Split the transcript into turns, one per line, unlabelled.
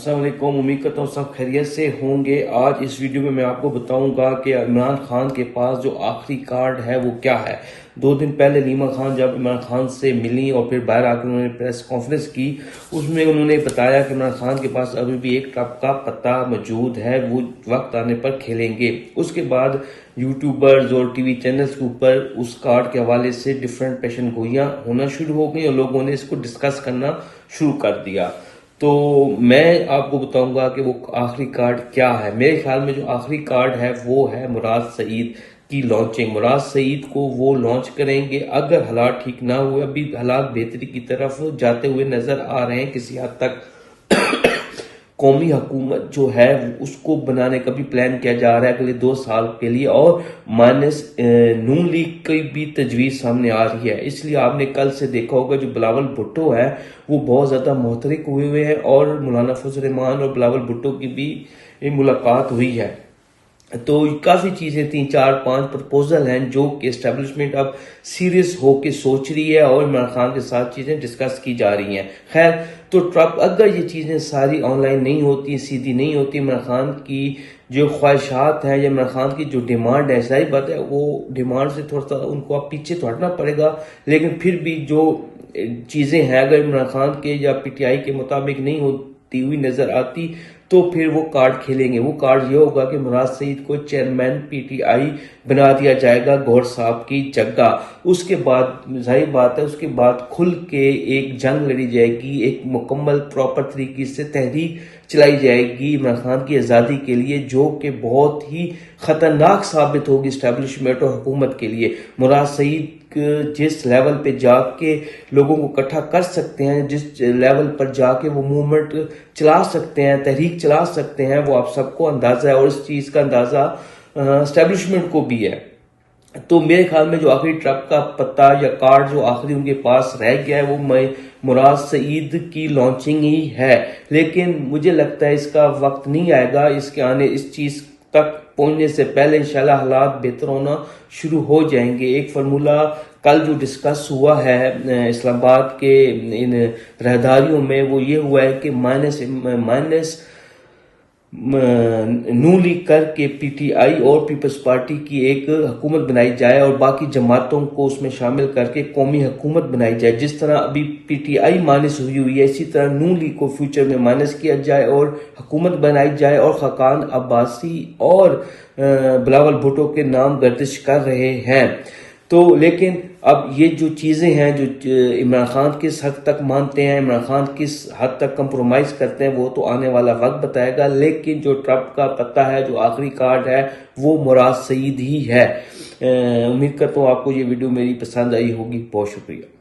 السلام علیکم، امید کرتا ہوں سب خیریت سے ہوں گے۔ آج اس ویڈیو میں آپ کو بتاؤں گا کہ عمران خان کے پاس جو آخری کارڈ ہے وہ کیا ہے۔ 2 دن پہلے نیما خان جب عمران خان سے ملی اور پھر باہر آ کر انہوں نے پریس کانفرنس کی، اس میں انہوں نے بتایا کہ عمران خان کے پاس ابھی بھی ایک ٹپ کا پتہ موجود ہے، وہ وقت آنے پر کھیلیں گے۔ اس کے بعد یوٹیوبرز اور ٹی وی چینلز کے اوپر اس کارڈ کے حوالے سے ڈیفرنٹ پیشن گوئیاں ہونا شروع ہو گئی اور لوگوں نے اس کو ڈسکس کرنا شروع کر دیا۔ تو میں آپ کو بتاؤں گا کہ وہ آخری کارڈ کیا ہے۔ میرے خیال میں جو آخری کارڈ ہے وہ ہے مراد سعید کی لانچنگ۔ مراد سعید کو وہ لانچ کریں گے اگر حالات ٹھیک نہ ہوئے۔ ابھی حالات بہتری کی طرف جاتے ہوئے نظر آ رہے ہیں کسی حد تک۔ قومی حکومت جو ہے اس کو بنانے کا بھی پلان کیا جا رہا ہے اگلے 2 سال کے لیے، اور مائنس نون لیگ کی بھی تجویز سامنے آ رہی ہے۔ اس لیے آپ نے کل سے دیکھا ہوگا جو بلاول بھٹو ہے وہ بہت زیادہ محترک ہوئے ہیں، اور مولانا فضل الرحمان اور بلاول بھٹو کی بھی ملاقات ہوئی ہے۔ تو کافی چیزیں 3 4 5 پرپوزل ہیں جو کہ اسٹیبلشمنٹ اب سیریس ہو کے سوچ رہی ہے اور عمران خان کے ساتھ چیزیں ڈسکس کی جا رہی ہیں۔ خیر، تو ٹرمپ اگر یہ چیزیں ساری آن لائن نہیں ہوتی، سیدھی نہیں ہوتی، عمران خان کی جو خواہشات ہیں یا عمران خان کی جو ڈیمانڈ ہے، ظاہر بات ہے وہ ڈیمانڈ سے تھوڑا سا ان کو اب پیچھے تو ہٹنا پڑے گا، لیکن پھر بھی جو چیزیں ہیں اگر عمران خان کے یا پی ٹی آئی کے مطابق نہیں ہوتی ہوئی نظر آتی تو پھر وہ کارڈ کھیلیں گے۔ وہ کارڈ یہ ہوگا کہ مراد سعید کو چیئرمین پی ٹی آئی بنا دیا جائے گا گور صاحب کی جگہ۔ اس کے بعد ظاہر بات ہے اس کے بعد کھل کے ایک جنگ لڑی جائے گی، ایک مکمل پراپر طریقے سے تحریک چلائی جائے گی عمران خان کی آزادی کے لیے، جو کہ بہت ہی خطرناک ثابت ہوگی اسٹیبلشمنٹ اور حکومت کے لیے۔ مراد سعید جس لیول پہ جا کے لوگوں کو اکٹھا کر سکتے ہیں، جس لیول پر جا کے وہ موومنٹ چلا سکتے ہیں، تحریک چلا سکتے ہیں، وہ آپ سب کو اندازہ ہے، اور اس چیز کا اندازہ اسٹیبلشمنٹ کو بھی ہے۔ تو میرے خیال میں جو آخری ٹرپ کا پتہ یا کارڈ جو آخری ان کے پاس رہ گیا ہے وہ مراد سعید کی لانچنگ ہی ہے، لیکن مجھے لگتا ہے اس کا وقت نہیں آئے گا، اس کے آنے اس چیز تک پہنچنے سے پہلے انشاءاللہ حالات بہتر ہونا شروع ہو جائیں گے۔ ایک فارمولہ کل جو ڈسکس ہوا ہے اسلام آباد کے ان رہداریوں میں وہ یہ ہوا ہے کہ مائنس نون لیگ کر کے پی ٹی آئی اور پیپلز پارٹی کی ایک حکومت بنائی جائے اور باقی جماعتوں کو اس میں شامل کر کے قومی حکومت بنائی جائے۔ جس طرح ابھی پی ٹی آئی مائنس ہوئی ہے، اسی طرح نون لیگ کو فیوچر میں مائنس کیا جائے اور حکومت بنائی جائے، اور خاقان عباسی اور بلاول بھٹو کے نام گردش کر رہے ہیں۔ تو لیکن اب یہ جو چیزیں ہیں جو عمران خان کس حد تک مانتے ہیں، عمران خان کس حد تک کمپرومائز کرتے ہیں، وہ تو آنے والا وقت بتائے گا، لیکن جو ٹرمپ کا پتہ ہے، جو آخری کارڈ ہے وہ مراد سعید ہی ہے۔ امید کرتا ہوں آپ کو یہ ویڈیو میری پسند آئی ہوگی۔ بہت شکریہ۔